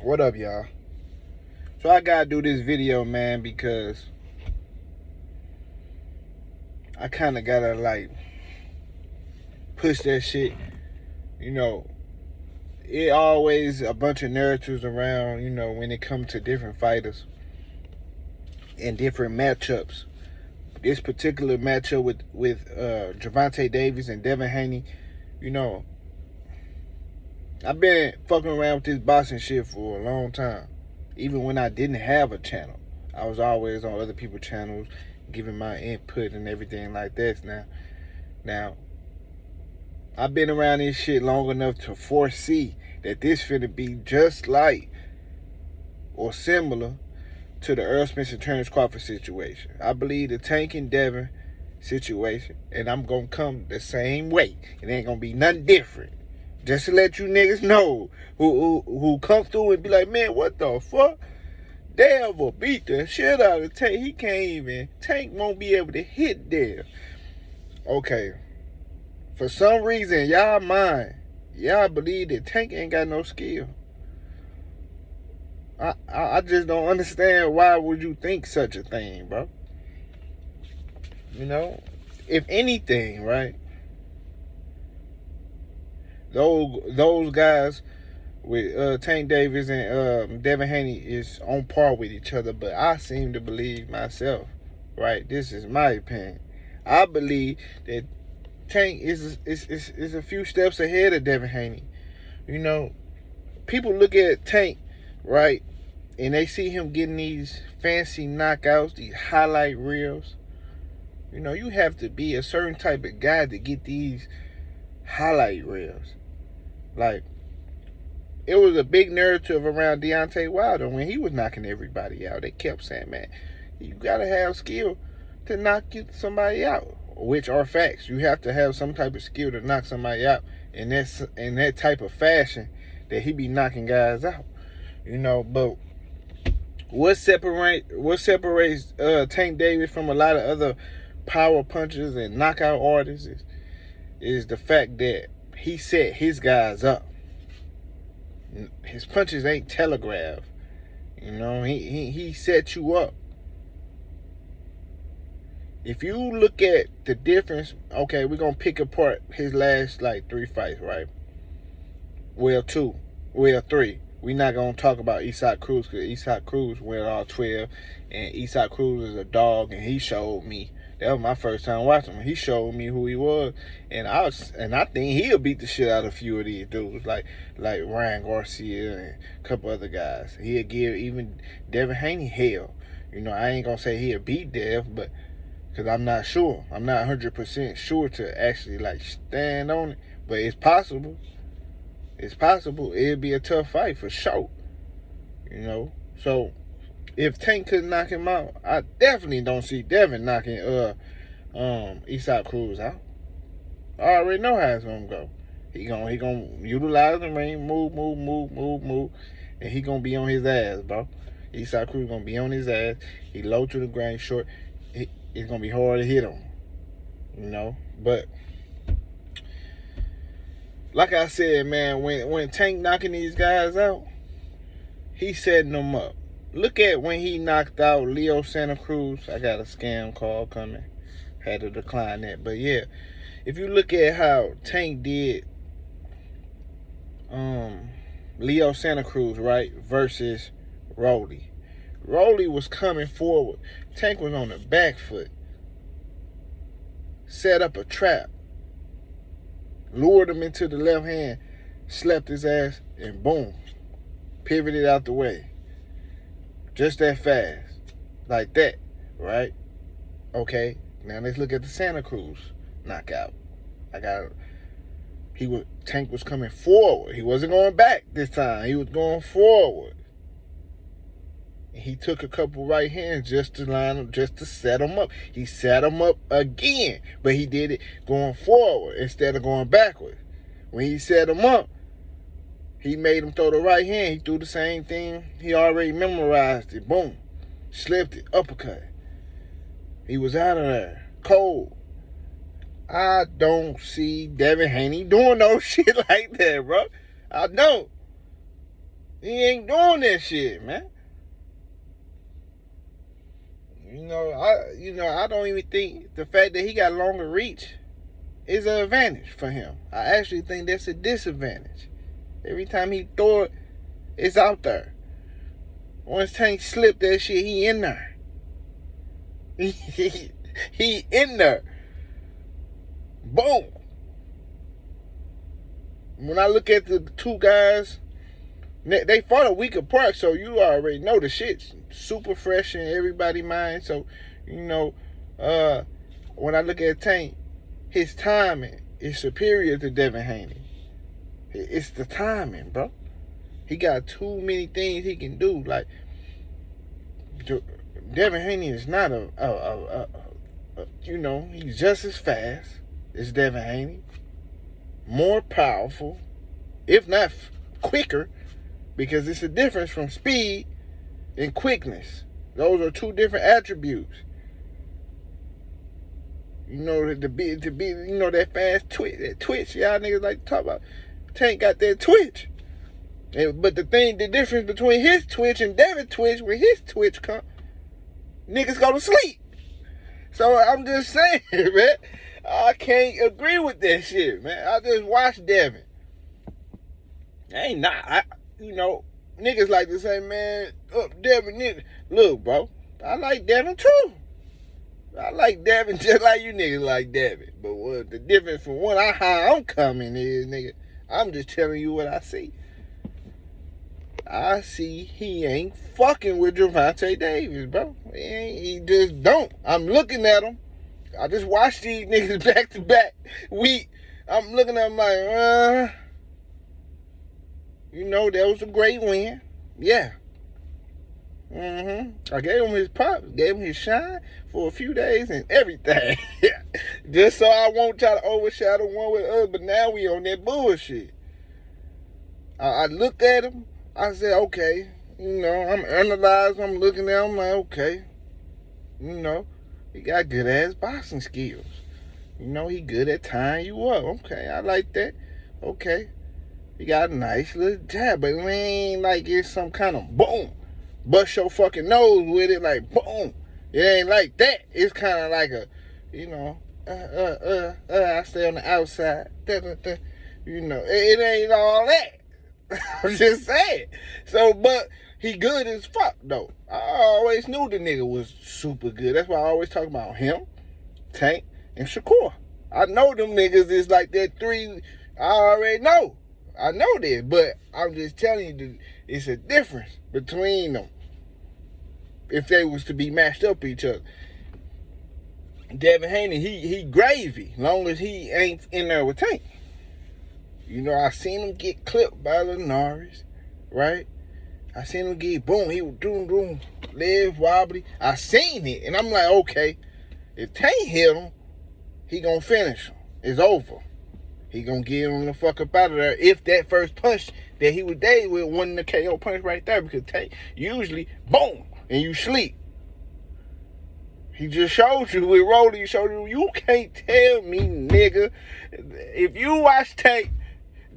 What up, y'all? So I gotta do this video, man, because I kind of gotta like push that shit. You know, it always a bunch of narratives around. When it comes to different fighters and different matchups. This particular matchup with Gervonta Davis and Devin Haney. You know, I've been fucking around with this boxing shit for a long time. Even when I didn't have a channel, I was always on other people's channels, giving my input and everything like that. Now, I've been around this shit long enough to foresee that this finna be just like or similar to the Earl Spencer Terrence Crawford situation. I believe the Tank and Devin situation, and I'm gonna come the same way. It ain't gonna be nothing different. Just to let you niggas know who come through and be like, man, what the fuck? Dev will beat the shit out of Tank. He can't even. Tank won't be able to hit Dev. Okay. For some reason, y'all believe that Tank ain't got no skill. I just don't understand why would you think such a thing, bro. If anything, right? Those guys with Tank Davis and Devin Haney is on par with each other, but I seem to believe myself, right? This is my opinion. I believe that Tank is a few steps ahead of Devin Haney. People look at Tank, right, and they see him getting these fancy knockouts, these highlight reels. You have to be a certain type of guy to get these highlight reels. Like, it was a big narrative around Deontay Wilder when he was knocking everybody out. They kept saying, man, you got to have skill to knock somebody out, which are facts. You have to have some type of skill to knock somebody out in that type of fashion that he be knocking guys out. But what separates Tank Davis from a lot of other power punchers and knockout artists is the fact that he set his guys up. His punches ain't telegraphed. He set you up. If you look at the difference, okay, we're going to pick apart his last, 3 fights, right? Well, 2. Well, 3. We're not going to talk about Isaac Cruz because Isaac Cruz went all 12, and Isaac Cruz is a dog, and he showed me. That was my first time watching him. He showed me who he was, and I think he'll beat the shit out of a few of these dudes, like Ryan Garcia and a couple other guys. He'll give even Devin Haney hell. I ain't gonna say he'll beat Dev, but because I'm not sure. I'm not 100% sure to actually stand on it, but it's possible. It's possible. It'll be a tough fight for sure. So if Tank could knock him out, I definitely don't see Devin knocking Isaac Cruz out. I already know how it's gonna go. He gonna utilize the ring, move, and he gonna be on his ass, bro. Isaac Cruz gonna be on his ass. He low to the ground, short. It's gonna be hard to hit him. But like I said, man, when Tank knocking these guys out, he's setting them up. Look at when he knocked out Leo Santa Cruz. I got a scam call coming. Had to decline that. But yeah, if you look at how Tank did Leo Santa Cruz, right, versus Rolly. Rolly was coming forward. Tank was on the back foot. Set up a trap. Lured him into the left hand. Slept his ass. And boom. Pivoted out the way. Just that fast. Like that. Right? Okay. Now let's look at the Santa Cruz knockout. Tank was coming forward. He wasn't going back this time. He was going forward. And he took a couple right hands just to line him, just to set him up. He set him up again. But he did it going forward instead of going backwards. When he set him up, he made him throw the right hand. He threw the same thing. He already memorized it. Boom. Slipped it. Uppercut. He was out of there. Cold. I don't see Devin Haney doing no shit like that, bro. I don't. He ain't doing that shit, man. I don't even think the fact that he got longer reach is an advantage for him. I actually think that's a disadvantage. Every time he throw it, it's out there. Once Tank slipped that shit, he in there. He in there. Boom. When I look at the two guys, they fought a week apart, so you already know the shit's super fresh in everybody's mind. So, when I look at Tank, his timing is superior to Devin Haney. It's the timing, bro. He got too many things he can do. Like, Devin Haney is not he's just as fast as Devin Haney. More powerful, if not quicker, because it's a difference from speed and quickness. Those are two different attributes. That fast twitch, y'all niggas like to talk about. Tank got that twitch. But the difference between his twitch and Devin's twitch, when his twitch come, niggas go to sleep. So I'm just saying, man, I can't agree with that shit, man. I just watched Devin. Niggas like to say, man, Devin, nigga. Look, bro, I like Devin too. I like Devin just like you niggas like Devin. But what the difference from how I'm coming is, nigga, I'm just telling you what I see. I see he ain't fucking with Gervonta Davis, bro. He just don't. I'm looking at him. I just watched these niggas back to back week. I'm looking at him like, that was a great win. Yeah. I gave him his props, gave him his shine for a few days and everything. Just so I won't try to overshadow one with the other, but now we on that bullshit. I looked at him. I said, okay, I'm analyzing, I'm looking at him like, okay, he got good ass boxing skills. He good at tying you up. Okay, I like that. Okay. He got a nice little jab, but it ain't like it's some kind of boom, bust your fucking nose with it, like boom. It ain't like that. It's kind of like a, I stay on the outside. It ain't all that. I'm just saying. So, but he good as fuck, though. I always knew the nigga was super good. That's why I always talk about him, Tank, and Shakur. I know them niggas is like that three. I already know. I know this, but I'm just telling you, it's a difference between them if they was to be matched up with each other. Devin Haney, he gravy, long as he ain't in there with Tank. I seen him get clipped by Linares, right? I seen him get boom. He was doom, leg wobbly. I seen it, and I'm like, okay, if Tank hit him, he gonna finish him. It's over. He gonna get him the fuck up out of there. If that first punch that he was dead with wasn't the KO punch right there, because Tank usually boom and you sleep. He just showed you with Rolly. He showed you. You can't tell me, nigga, if you watch Tank.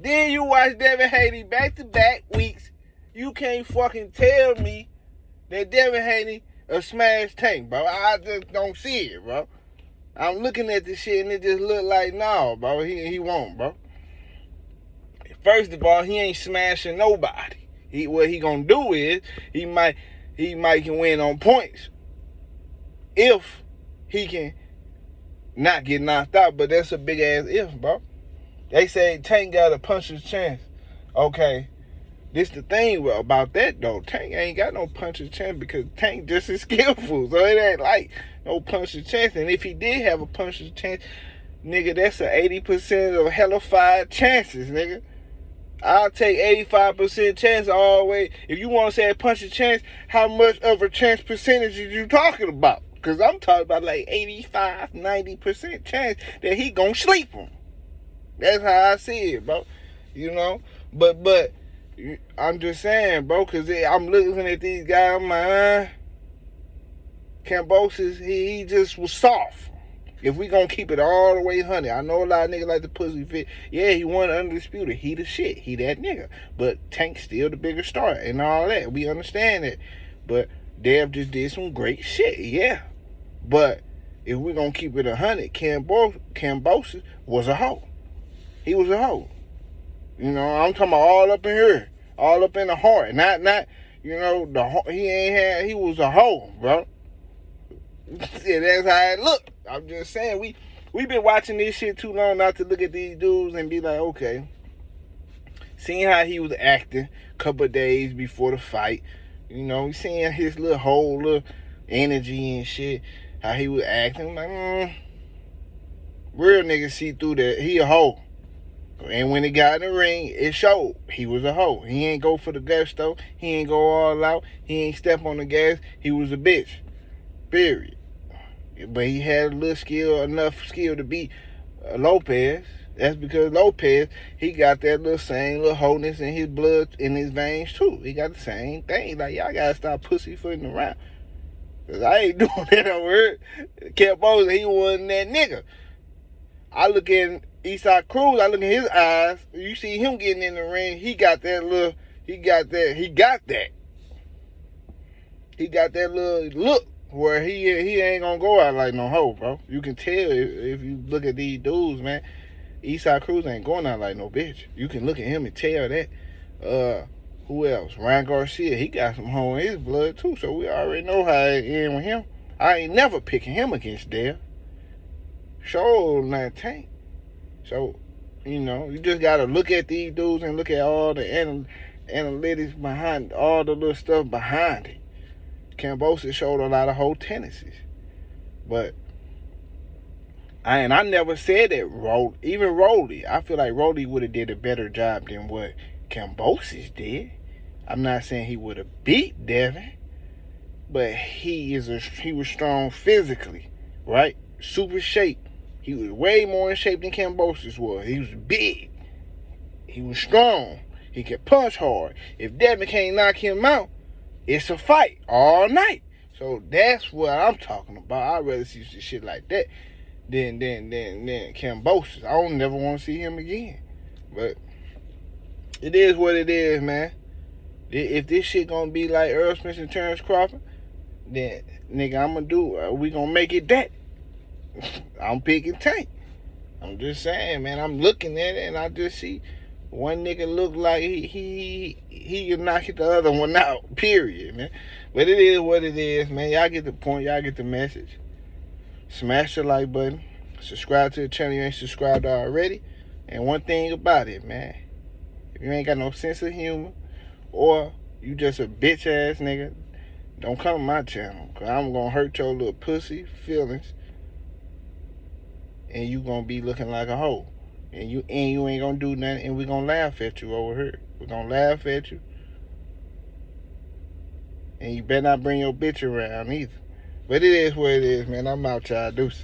Then you watch Devin Haney back-to-back weeks. You can't fucking tell me that Devin Haney a smash Tank, bro. I just don't see it, bro. I'm looking at this shit and it just look like, nah, bro. He won't, bro. First of all, he ain't smashing nobody. What he gonna do is he might can win on points if he can not get knocked out. But that's a big ass if, bro. They say Tank got a puncher's chance. Okay, this the thing about that, though. Tank ain't got no puncher's chance because Tank just as skillful. So it ain't like no puncher's chance. And if he did have a puncher's chance, nigga, that's a 80% of hellified chances, nigga. I'll take 85% chance all the way. If you want to say a puncher's chance, how much of a chance percentage are you talking about? Because I'm talking about like 85, 90% chance that he gonna sleep him. That's how I see it, bro. But I'm just saying, bro, because I'm looking at these guys, I'm like, Kambosos, he just was soft. If we gonna keep it all the way 100, I know a lot of niggas like the pussy fit. Yeah, he won undisputed. He the shit. He that nigga. But Tank still the bigger star and all that. We understand that. But Dev just did some great shit. Yeah. But if we gonna keep it 100, Kambosos was a hoe. He was a hoe. You know, I'm talking about all up in here, all up in the heart. Not, you know, he was a hoe, bro. Yeah, that's how it looked. I'm just saying, we been watching this shit too long not to look at these dudes and be like, okay. Seeing how he was acting a couple of days before the fight, you know, seeing his whole little energy and shit, how he was acting, like, real niggas see through that. He a hoe. And when he got in the ring, it showed. He was a hoe. He ain't go for the gusto. He ain't go all out. He ain't step on the gas. He was a bitch. Period. But he had enough skill to beat Lopez. That's because Lopez, he got that same little wholeness in his blood, in his veins too. He got the same thing. Like, y'all gotta stop pussyfooting around. Cause I ain't doing that over here. Kambosos, he wasn't that nigga. I look at Eastside Cruz, I look in his eyes, you see him getting in the ring, he got that little look where he ain't gonna go out like no hoe, bro. You can tell if you look at these dudes, man. Eastside Cruz ain't going out like no bitch. You can look at him and tell that. Who else? Ryan Garcia, he got some hoe in his blood too, so we already know how it end with him. I ain't never picking him against Dev. Show not Tank. So, you know, you just gotta look at these dudes and look at all the analytics behind, all the little stuff behind it. Kambosos showed a lot of whole tendencies. But I never said that even Rolly. I feel like Rolly would have did a better job than what Kambosos did. I'm not saying he would have beat Devin, but he was strong physically, right? Super shape. He was way more in shape than Kambosos was. He was big. He was strong. He could punch hard. If Devin can't knock him out, it's a fight all night. So that's what I'm talking about. I'd rather see some shit like that than Kambosos. I don't never want to see him again. But it is what it is, man. If this shit gonna be like Earl Smith and Terrence Crawford, then nigga, we gonna make it that. I'm picking Tank. I'm just saying, man. I'm looking at it and I just see one nigga look like he can knock the other one out. Period, man. But it is what it is, man. Y'all get the point. Y'all get the message. Smash the like button. Subscribe to the channel if you ain't subscribed already. And one thing about it, man. If you ain't got no sense of humor or you just a bitch ass nigga, don't come to my channel. Cause I'm gonna hurt your little pussy feelings. And you gonna be looking like a hoe. And you ain't gonna do nothing, and we gonna laugh at you over here. We gonna laugh at you. And you better not bring your bitch around either. But it is what it is, man. I'm out, y'all. Deuces.